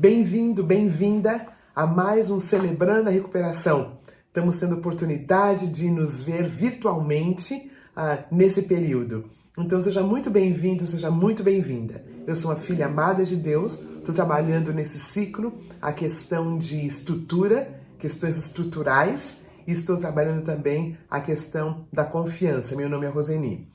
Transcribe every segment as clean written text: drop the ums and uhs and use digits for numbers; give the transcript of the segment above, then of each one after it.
Bem-vindo, bem-vinda a mais um Celebrando a Recuperação. Estamos tendo oportunidade de nos ver virtualmente nesse período. Então seja muito bem-vindo, seja muito bem-vinda. Eu sou uma filha amada de Deus, estou trabalhando nesse ciclo a questão de estrutura, questões estruturais, e estou trabalhando também a questão da confiança. Meu nome é Roseni.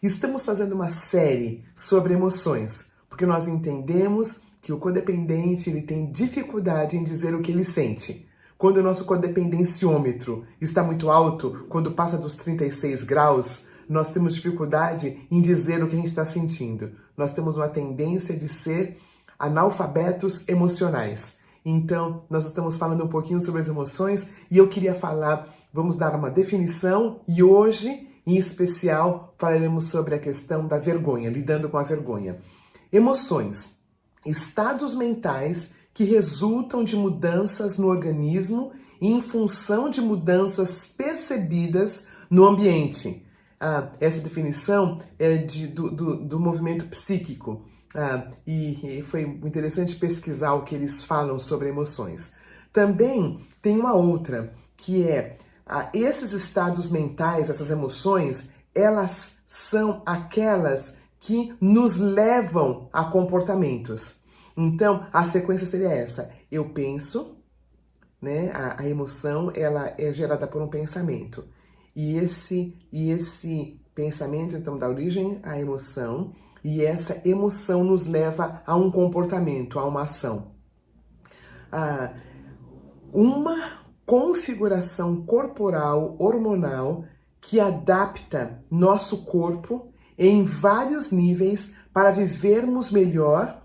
Estamos fazendo uma série sobre emoções, porque nós entendemos que o codependente ele tem dificuldade em dizer o que ele sente. Quando o nosso codependenciômetro está muito alto, quando passa dos 36 graus, nós temos dificuldade em dizer o que a gente está sentindo. Nós temos uma tendência de ser analfabetos emocionais. Então, nós estamos falando um pouquinho sobre as emoções e eu queria falar, vamos dar uma definição e hoje, em especial, falaremos sobre a questão da vergonha, lidando com a vergonha. Emoções, estados mentais que resultam de mudanças no organismo em função de mudanças percebidas no ambiente. Essa definição é do movimento psíquico. E foi interessante pesquisar o que eles falam sobre emoções. Também tem uma outra, que é esses estados mentais, essas emoções, elas são aquelas que nos levam a comportamentos. Então, a sequência seria essa. Eu penso, né? A emoção, ela é gerada por um pensamento. E esse pensamento, então, dá origem à emoção. E essa emoção nos leva a um comportamento, a uma ação. Uma configuração corporal, hormonal, que adapta nosso corpo em vários níveis para vivermos melhor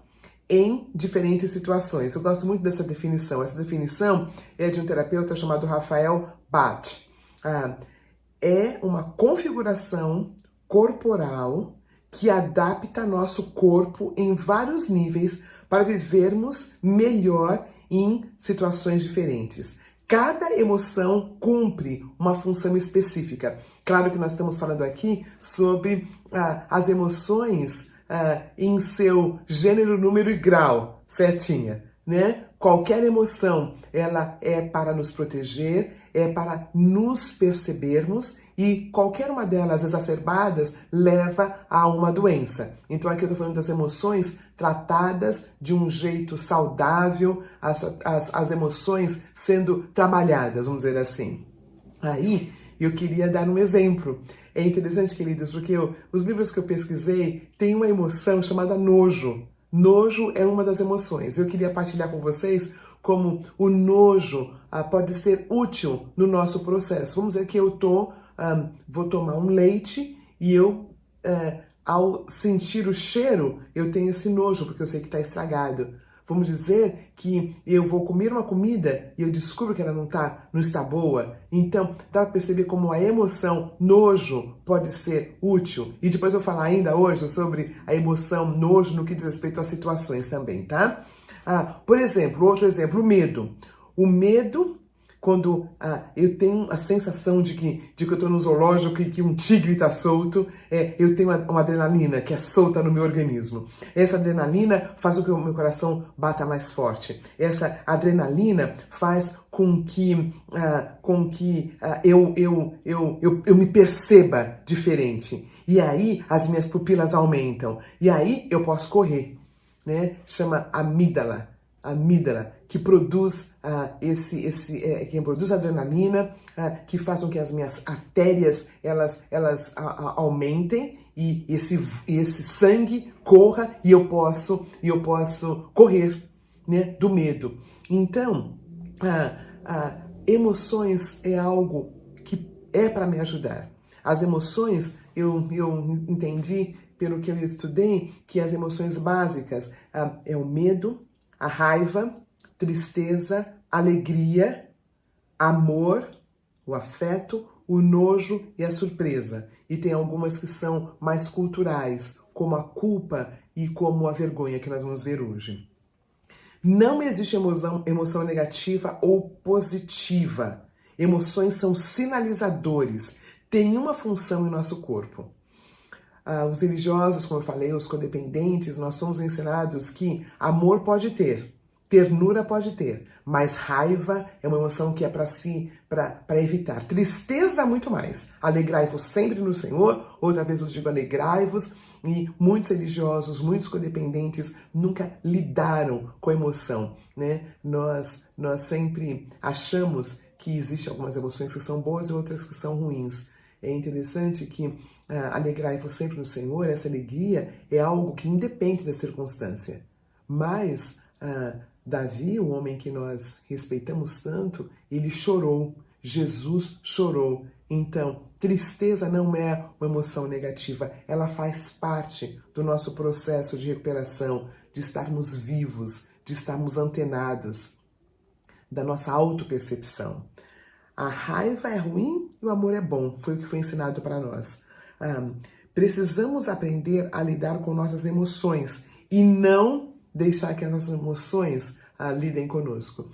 em diferentes situações. Eu gosto muito dessa definição. Essa definição é de um terapeuta chamado Rafael Bart. É uma configuração corporal que adapta nosso corpo em vários níveis para vivermos melhor em situações diferentes. Cada emoção cumpre uma função específica. Claro que nós estamos falando aqui sobre as emoções em seu gênero, número e grau, certinha, né? Qualquer emoção, ela é para nos proteger, é para nos percebermos e qualquer uma delas exacerbadas leva a uma doença. Então aqui eu estou falando das emoções tratadas de um jeito saudável, as emoções sendo trabalhadas, vamos dizer assim. Aí eu queria dar um exemplo. É interessante, queridos, porque os livros que eu pesquisei têm uma emoção chamada nojo. Nojo é uma das emoções. Eu queria partilhar com vocês como o nojo pode ser útil no nosso processo. Vamos dizer que eu vou tomar um leite e ao sentir o cheiro, eu tenho esse nojo, porque eu sei que está estragado. Vamos dizer que eu vou comer uma comida e eu descubro que ela não está boa. Então, dá para perceber como a emoção nojo pode ser útil. E depois eu vou falar ainda hoje sobre a emoção nojo no que diz respeito às situações também, tá? Por exemplo, outro exemplo, o medo. O medo, quando eu tenho a sensação de que eu estou no zoológico e que um tigre está solto, eu tenho uma adrenalina que é solta no meu organismo. Essa adrenalina faz com que o meu coração bata mais forte. Essa adrenalina faz com que eu me perceba diferente. E aí as minhas pupilas aumentam. E aí eu posso correr, né? Chama amígdala, que produz quem produz adrenalina, que faz com que as minhas artérias elas aumentem e esse sangue corra e eu posso correr, né, do medo. Então, emoções é algo que é para me ajudar. As emoções, eu entendi pelo que eu estudei, que as emoções básicas é o medo, a raiva, tristeza, alegria, amor, o afeto, o nojo e a surpresa. E tem algumas que são mais culturais, como a culpa e como a vergonha, que nós vamos ver hoje. Não existe emoção negativa ou positiva. Emoções são sinalizadores, têm uma função em nosso corpo. Os religiosos, como eu falei, os codependentes, nós somos ensinados que amor pode ter, Ternura pode ter, mas raiva é uma emoção que é para evitar. Tristeza, muito mais. Alegrai-vos sempre no Senhor. Outra vez os digo, alegrai-vos. E muitos religiosos, muitos codependentes nunca lidaram com a emoção, né? Nós sempre achamos que existem algumas emoções que são boas e outras que são ruins. É interessante que alegrai-vos sempre no Senhor, essa alegria é algo que independe da circunstância. Mas Davi, o homem que nós respeitamos tanto, ele chorou. Jesus chorou. Então, tristeza não é uma emoção negativa, ela faz parte do nosso processo de recuperação, de estarmos vivos, de estarmos antenados, da nossa autopercepção. A raiva é ruim e o amor é bom, foi o que foi ensinado para nós. Precisamos aprender a lidar com nossas emoções e não deixar que as nossas emoções lidem conosco.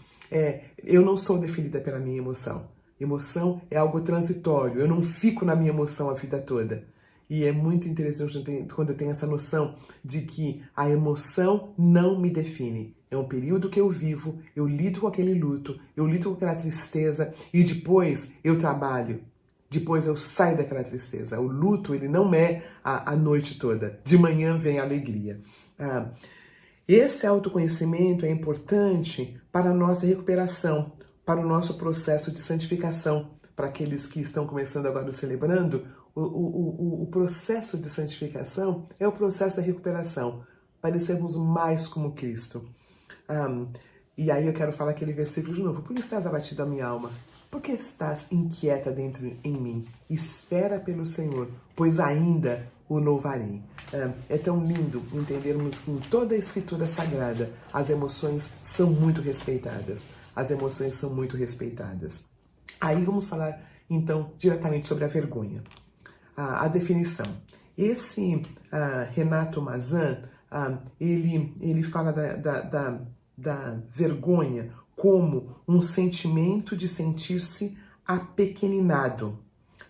Eu não sou definida pela minha emoção. Emoção é algo transitório, eu não fico na minha emoção a vida toda. E é muito interessante quando eu tenho essa noção de que a emoção não me define. É um período que eu vivo, eu lido com aquele luto, eu lido com aquela tristeza e depois eu trabalho. Depois eu saio daquela tristeza. O luto, ele não é a noite toda. De manhã vem a alegria. Esse autoconhecimento é importante para a nossa recuperação, para o nosso processo de santificação. Para aqueles que estão começando agora celebrando, o processo de santificação é o processo da recuperação, para sermos mais como Cristo. E aí eu quero falar aquele versículo de novo. Por que estás abatida, minha alma? Por que estás inquieta dentro em mim? Espera pelo Senhor, pois ainda o louvarei. É tão lindo entendermos que em toda a Escritura Sagrada as emoções são muito respeitadas. As emoções são muito respeitadas. Aí vamos falar, então, diretamente sobre a vergonha. A definição. Esse Renato Mazan, ele fala da vergonha como um sentimento de sentir-se apequeninado,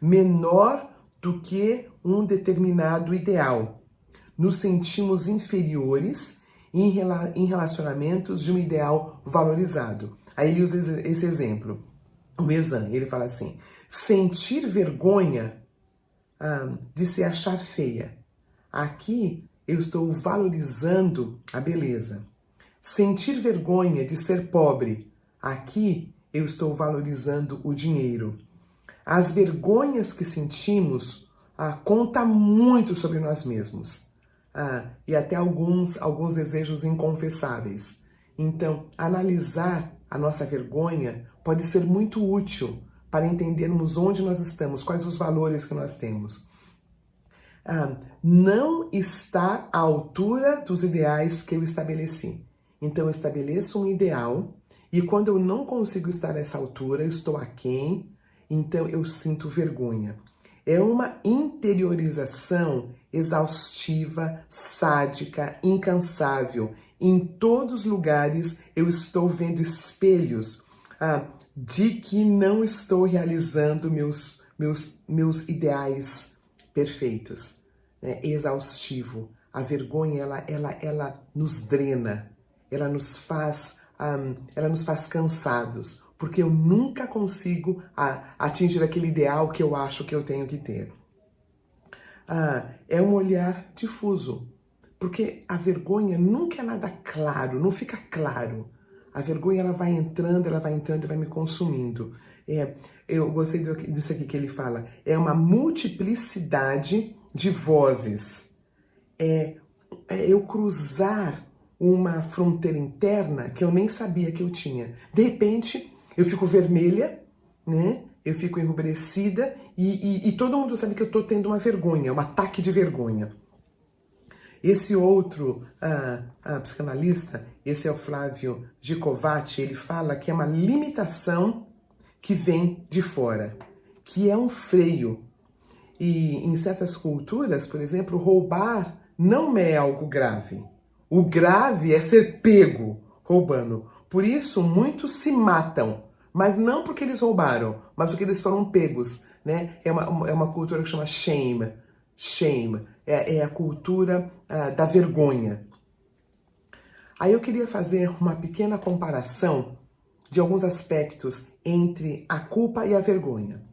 menor do que um determinado ideal. Nos sentimos inferiores em relacionamentos de um ideal valorizado. Aí ele usa esse exemplo. O Mezan, ele fala assim, sentir vergonha de se achar feia. Aqui eu estou valorizando a beleza. Sentir vergonha de ser pobre. Aqui eu estou valorizando o dinheiro. As vergonhas que sentimos contam muito sobre nós mesmos. E até alguns desejos inconfessáveis. Então, analisar a nossa vergonha pode ser muito útil para entendermos onde nós estamos, quais os valores que nós temos. Não estar à altura dos ideais que eu estabeleci. Então, eu estabeleço um ideal e quando eu não consigo estar nessa altura, eu estou aquém, então eu sinto vergonha. É uma interiorização exaustiva, sádica, incansável. Em todos os lugares eu estou vendo espelhos de que não estou realizando meus ideais perfeitos. É exaustivo. A vergonha, ela nos drena, ela nos faz cansados, porque eu nunca consigo atingir aquele ideal que eu acho que eu tenho que ter. É um olhar difuso, porque a vergonha nunca é nada claro, não fica claro. A vergonha ela vai entrando e vai me consumindo. Eu gostei disso aqui que ele fala. É uma multiplicidade de vozes. Eu cruzar uma fronteira interna que eu nem sabia que eu tinha. De repente, eu fico vermelha, né? Eu fico enrubescida e todo mundo sabe que eu tô tendo uma vergonha, um ataque de vergonha. Esse outro psicanalista, esse é o Flávio Gicovati, ele fala que é uma limitação que vem de fora, que é um freio. E em certas culturas, por exemplo, roubar não é algo grave. O grave é ser pego roubando. Por isso, muitos se matam, mas não porque eles roubaram, mas porque eles foram pegos, né? É uma cultura que chama shame. Shame é a cultura da vergonha. Aí eu queria fazer uma pequena comparação de alguns aspectos entre a culpa e a vergonha.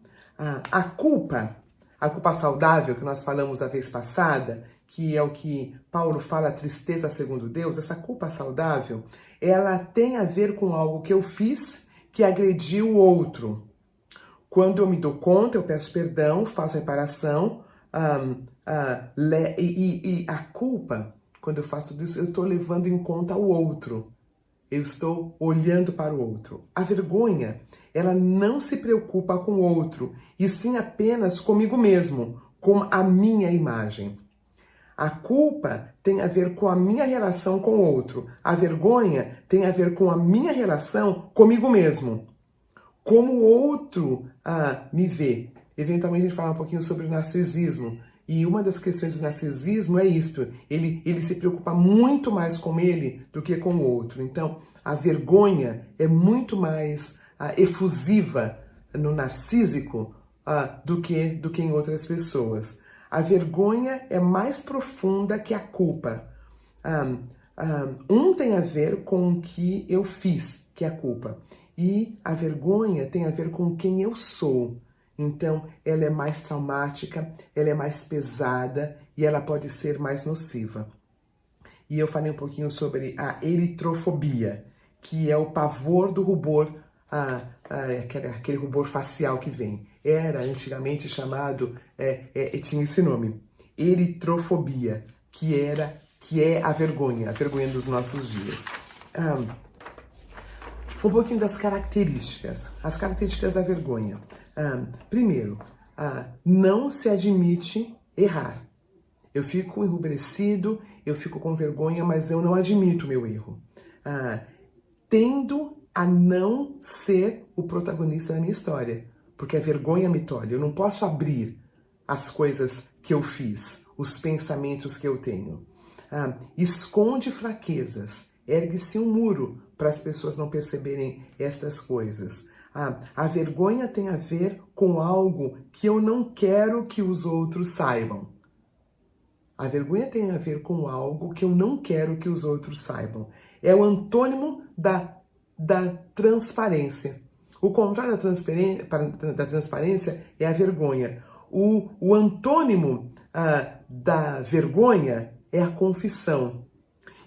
A culpa saudável, que nós falamos da vez passada, que é o que Paulo fala, tristeza segundo Deus, essa culpa saudável, ela tem a ver com algo que eu fiz que agrediu o outro. Quando eu me dou conta, eu peço perdão, faço reparação, e a culpa, quando eu faço isso, eu estou levando em conta o outro. Eu estou olhando para o outro. A vergonha, ela não se preocupa com o outro, e sim apenas comigo mesmo, com a minha imagem. A culpa tem a ver com a minha relação com o outro. A vergonha tem a ver com a minha relação comigo mesmo. Como o outro me vê. Eventualmente a gente fala um pouquinho sobre o narcisismo. E uma das questões do narcisismo é isto. Ele se preocupa muito mais com ele do que com o outro. Então, a vergonha é muito mais efusiva no narcísico do que em outras pessoas. A vergonha é mais profunda que a culpa. Um tem a ver com o que eu fiz, que é a culpa. E a vergonha tem a ver com quem eu sou. Então, ela é mais traumática, ela é mais pesada e ela pode ser mais nociva. E eu falei um pouquinho sobre a eritrofobia, que é o pavor do rubor, aquele rubor facial que vem. Era antigamente chamado, tinha esse nome, eritrofobia, que é a vergonha dos nossos dias. Um pouquinho das características, as características da vergonha. Primeiro, não se admite errar. Eu fico enrubrecido, eu fico com vergonha, mas eu não admito o meu erro. Tendo a não ser o protagonista da minha história, porque a vergonha me tolhe. Eu não posso abrir as coisas que eu fiz, os pensamentos que eu tenho. Esconde fraquezas, ergue-se um muro para as pessoas não perceberem estas coisas. A vergonha tem a ver com algo que eu não quero que os outros saibam. A vergonha tem a ver com algo que eu não quero que os outros saibam. É o antônimo da transparência. O contrário da transparência é a vergonha. O antônimo da vergonha é a confissão.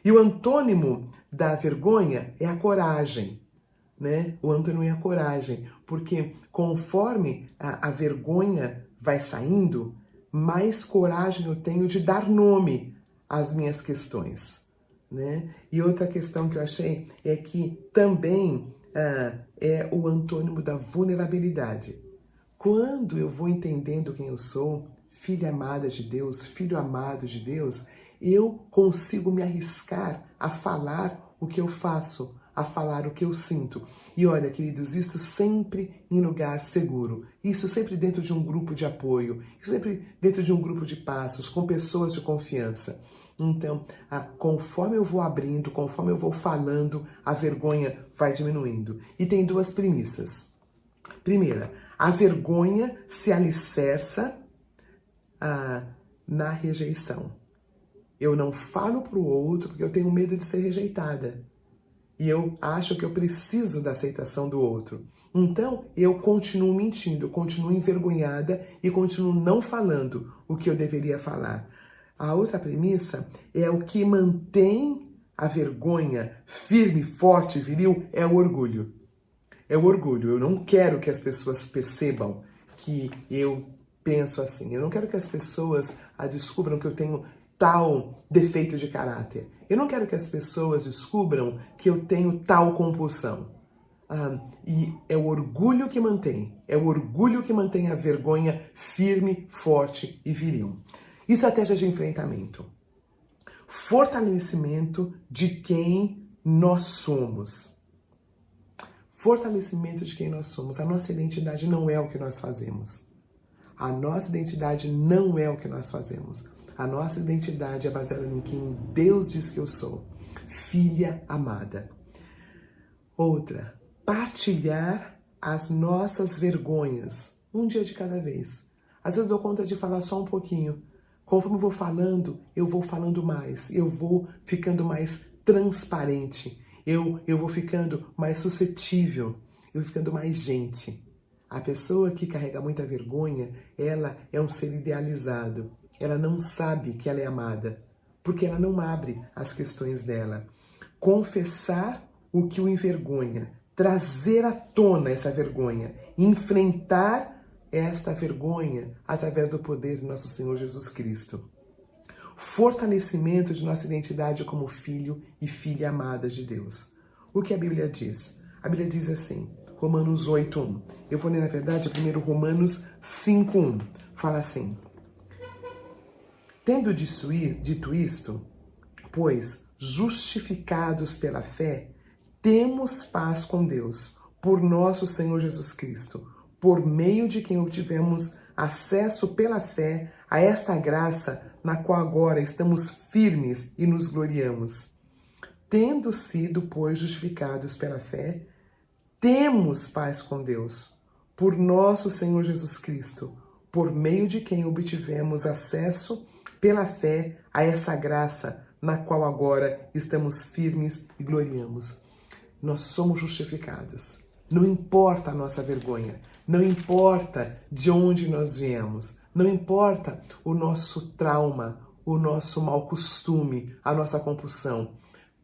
E o antônimo da vergonha é a coragem. Né? O antônimo é a coragem. Porque conforme a vergonha vai saindo, mais coragem eu tenho de dar nome às minhas questões, né? E outra questão que eu achei é que também é o antônimo da vulnerabilidade. Quando eu vou entendendo quem eu sou, filha amada de Deus, filho amado de Deus, eu consigo me arriscar a falar o que eu faço, a falar o que eu sinto. E olha, queridos, isso sempre em lugar seguro. Isso sempre dentro de um grupo de apoio. Isso sempre dentro de um grupo de passos, com pessoas de confiança. Então, conforme eu vou abrindo, conforme eu vou falando, a vergonha vai diminuindo. E tem duas premissas. Primeira, a vergonha se alicerça na rejeição. Eu não falo para o outro porque eu tenho medo de ser rejeitada. E eu acho que eu preciso da aceitação do outro. Então, eu continuo mentindo, eu continuo envergonhada e continuo não falando o que eu deveria falar. A outra premissa é o que mantém a vergonha firme, forte, viril, é o orgulho. É o orgulho. Eu não quero que as pessoas percebam que eu penso assim. Eu não quero que as pessoas descubram que eu tenho tal defeito de caráter. Eu não quero que as pessoas descubram que eu tenho tal compulsão. E é o orgulho que mantém. É o orgulho que mantém a vergonha firme, forte e viril. Estratégia de enfrentamento. Fortalecimento de quem nós somos. Fortalecimento de quem nós somos. A nossa identidade não é o que nós fazemos. A nossa identidade não é o que nós fazemos. A nossa identidade é baseada em quem Deus diz que eu sou. Filha amada. Outra, partilhar as nossas vergonhas. Um dia de cada vez. Às vezes eu dou conta de falar só um pouquinho. Conforme eu vou falando mais. Eu vou ficando mais transparente, eu vou ficando mais suscetível, eu vou ficando mais gente. A pessoa que carrega muita vergonha, ela é um ser idealizado. Ela não sabe que ela é amada, porque ela não abre as questões dela. Confessar o que o envergonha, trazer à tona essa vergonha, enfrentar esta vergonha através do poder de nosso Senhor Jesus Cristo. Fortalecimento de nossa identidade como filho e filha amada de Deus. O que a Bíblia diz? A Bíblia diz assim, Romanos 8:1. Eu vou ler, na verdade, primeiro Romanos 5:1. Fala assim: tendo dito isto, pois, justificados pela fé, temos paz com Deus, por nosso Senhor Jesus Cristo, por meio de quem obtivemos acesso pela fé a esta graça na qual agora estamos firmes e nos gloriamos. Tendo sido, pois, justificados pela fé, temos paz com Deus, por nosso Senhor Jesus Cristo, por meio de quem obtivemos acesso pela fé a essa graça na qual agora estamos firmes e gloriamos. Nós somos justificados. Não importa a nossa vergonha, não importa de onde nós viemos, não importa o nosso trauma, o nosso mau costume, a nossa compulsão.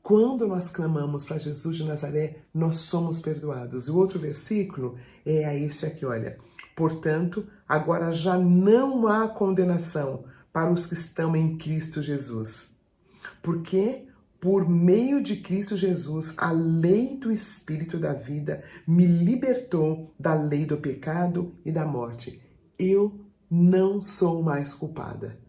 Quando nós clamamos para Jesus de Nazaré, nós somos perdoados. E o outro versículo é este aqui, olha. Portanto, agora já não há condenação para os que estão em Cristo Jesus. Porque, por meio de Cristo Jesus, a lei do Espírito da vida me libertou da lei do pecado e da morte. Eu não sou mais culpada.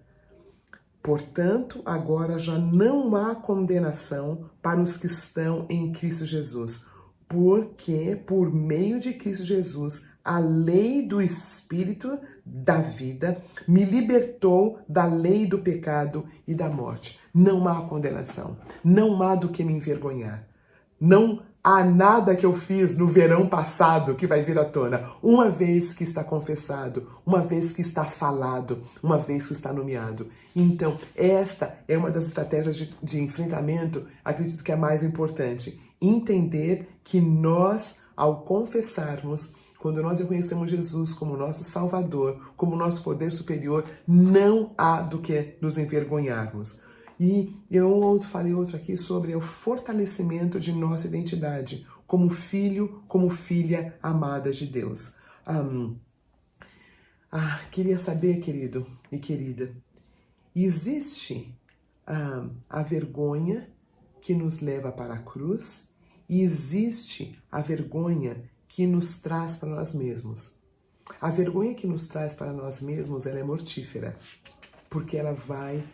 Portanto, agora já não há condenação para os que estão em Cristo Jesus, porque por meio de Cristo Jesus, a lei do Espírito da vida me libertou da lei do pecado e da morte. Não há condenação, não há do que me envergonhar. Não há nada que eu fiz no verão passado que vai vir à tona. Uma vez que está confessado, uma vez que está falado, uma vez que está nomeado. Então, esta é uma das estratégias de enfrentamento, acredito que é a mais importante. Entender que nós, ao confessarmos, quando nós reconhecemos Jesus como nosso Salvador, como nosso poder superior, não há do que nos envergonharmos. E eu falei outro aqui sobre o fortalecimento de nossa identidade como filho, como filha amada de Deus. Queria saber, querido e querida, existe a vergonha que nos leva para a cruz e existe a vergonha que nos traz para nós mesmos. A vergonha que nos traz para nós mesmos, ela é mortífera, porque ela vai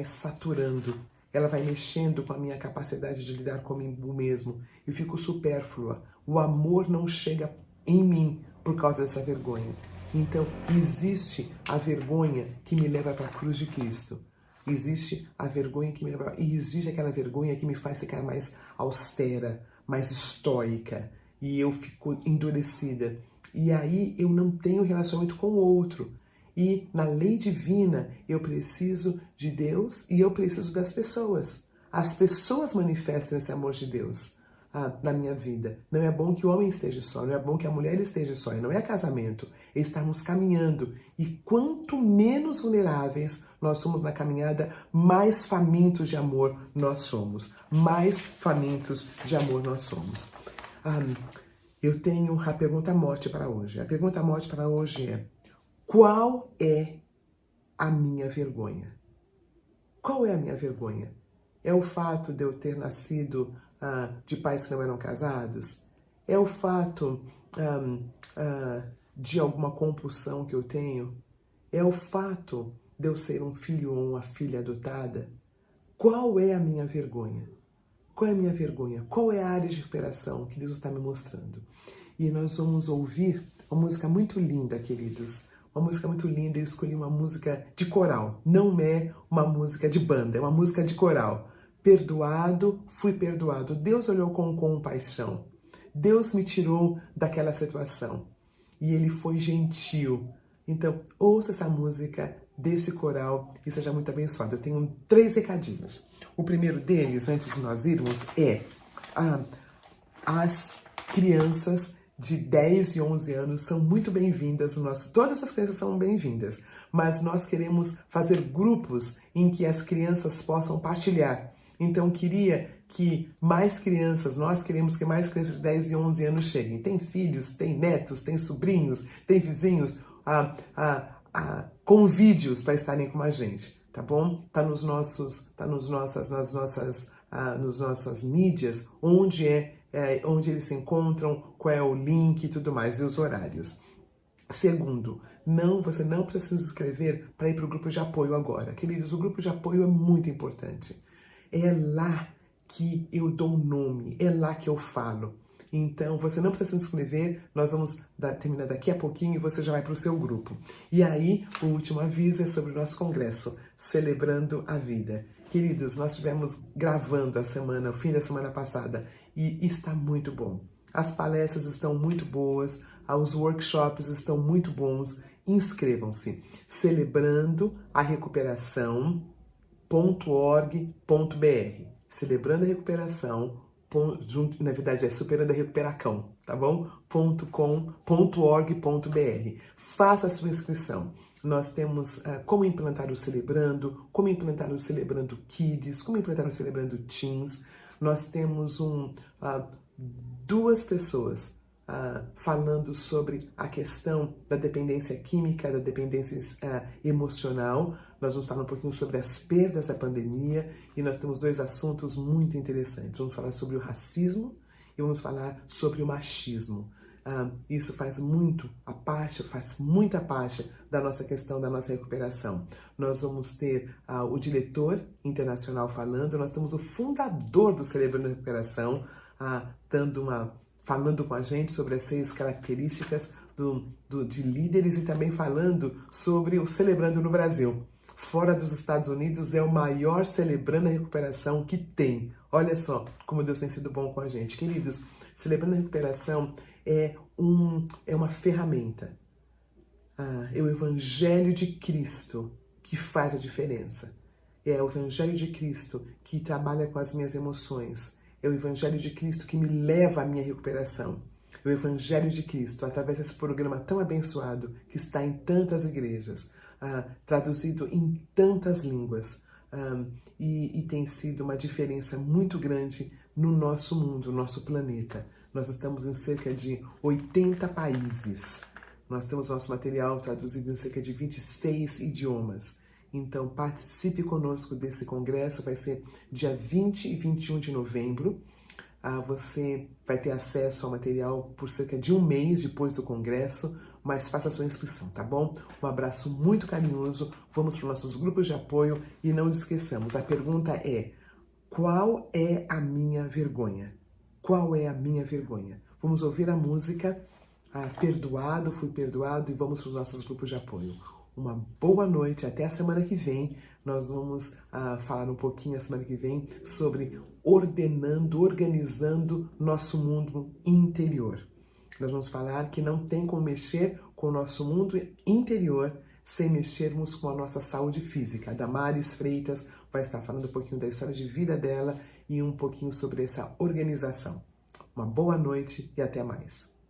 saturando, ela vai mexendo com a minha capacidade de lidar comigo mesmo. Eu fico supérflua. O amor não chega em mim por causa dessa vergonha. Então, existe a vergonha que me leva para a cruz de Cristo. Existe a vergonha que me leva... E existe aquela vergonha que me faz ficar mais austera, mais estoica. E eu fico endurecida. E aí eu não tenho relacionamento com o outro. E na lei divina, eu preciso de Deus e eu preciso das pessoas. As pessoas manifestam esse amor de Deus na minha vida. Não é bom que o homem esteja só, não é bom que a mulher esteja só. E não é casamento, é estarmos caminhando. E quanto menos vulneráveis nós somos na caminhada, mais famintos de amor nós somos. Mais famintos de amor nós somos. Eu tenho a pergunta-morte para hoje. A pergunta-morte para hoje é: qual é a minha vergonha? Qual é a minha vergonha? É o fato de eu ter nascido de pais que não eram casados? É o fato de alguma compulsão que eu tenho? É o fato de eu ser um filho ou uma filha adotada? Qual é a minha vergonha? Qual é a minha vergonha? Qual é a área de recuperação que Deus está me mostrando? E nós vamos ouvir uma música muito linda, queridos. Uma música muito linda, eu escolhi uma música de coral. Não é uma música de banda, é uma música de coral. Perdoado, fui perdoado. Deus olhou com compaixão. Deus me tirou daquela situação. E Ele foi gentil. Então, ouça essa música desse coral e seja muito abençoado. Eu tenho 3 recadinhos. O primeiro deles, antes de nós irmos, é as crianças de 10 e 11 anos são muito bem-vindas no nosso... Todas as crianças são bem-vindas, mas nós queremos fazer grupos em que as crianças possam partilhar. Então, queria que mais crianças, nós queremos que mais crianças de 10 e 11 anos cheguem. Tem filhos, tem netos, tem sobrinhos, tem vizinhos, com vídeos para estarem com a gente, tá bom? Nas nossas mídias, onde eles se encontram, qual é o link e tudo mais, e os horários. Segundo, você não precisa se inscrever para ir para o grupo de apoio agora. Queridos, o grupo de apoio é muito importante. É lá que eu dou nome, é lá que eu falo. Então, você não precisa se inscrever, nós vamos terminar daqui a pouquinho e você já vai para o seu grupo. E aí, o último aviso é sobre o nosso congresso, Celebrando a Vida. Queridos, nós estivemos gravando o fim da semana passada, e está muito bom. As palestras estão muito boas, os workshops estão muito bons. Inscrevam-se. celebrandoarecuperação.org.br. Celebrando a Recuperação, na verdade é Superando a Recuperacão, tá bom? .com.org.br. Faça a sua inscrição. Nós temos como implantar o Celebrando, como implantar o Celebrando Kids, como implantar o Celebrando Teens. Nós temos duas pessoas falando sobre a questão da dependência química, da dependência emocional. Nós vamos falar um pouquinho sobre as perdas da pandemia e nós temos dois assuntos muito interessantes. Vamos falar sobre o racismo e vamos falar sobre o machismo. Isso faz muita parte da nossa questão, da nossa recuperação. Nós vamos ter o diretor internacional falando, nós temos o fundador do Celebrando a Recuperação falando com a gente sobre as 6 características de líderes e também falando sobre o Celebrando no Brasil. Fora dos Estados Unidos é o maior Celebrando a Recuperação que tem. Olha só como Deus tem sido bom com a gente. Queridos, Celebrando a Recuperação é uma ferramenta. É o Evangelho de Cristo que faz a diferença. É o Evangelho de Cristo que trabalha com as minhas emoções. É o Evangelho de Cristo que me leva à minha recuperação. É o Evangelho de Cristo, através desse programa tão abençoado, que está em tantas igrejas, traduzido em tantas línguas, e tem sido uma diferença muito grande no nosso mundo, no nosso planeta. Nós estamos em cerca de 80 países. Nós temos nosso material traduzido em cerca de 26 idiomas. Então, participe conosco desse congresso, vai ser dia 20 e 21 de novembro. Você vai ter acesso ao material por cerca de um mês depois do congresso, mas faça a sua inscrição, tá bom? Um abraço muito carinhoso, vamos para os nossos grupos de apoio e não nos esqueçamos, a pergunta é: qual é a minha vergonha? Qual é a minha vergonha? Vamos ouvir a música Perdoado, Fui Perdoado e vamos para os nossos grupos de apoio. Uma boa noite, até a semana que vem. Nós vamos falar um pouquinho a semana que vem sobre organizando nosso mundo interior. Nós vamos falar que não tem como mexer com o nosso mundo interior sem mexermos com a nossa saúde física. A Damares Freitas vai estar falando um pouquinho da história de vida dela e um pouquinho sobre essa organização. Uma boa noite e até mais.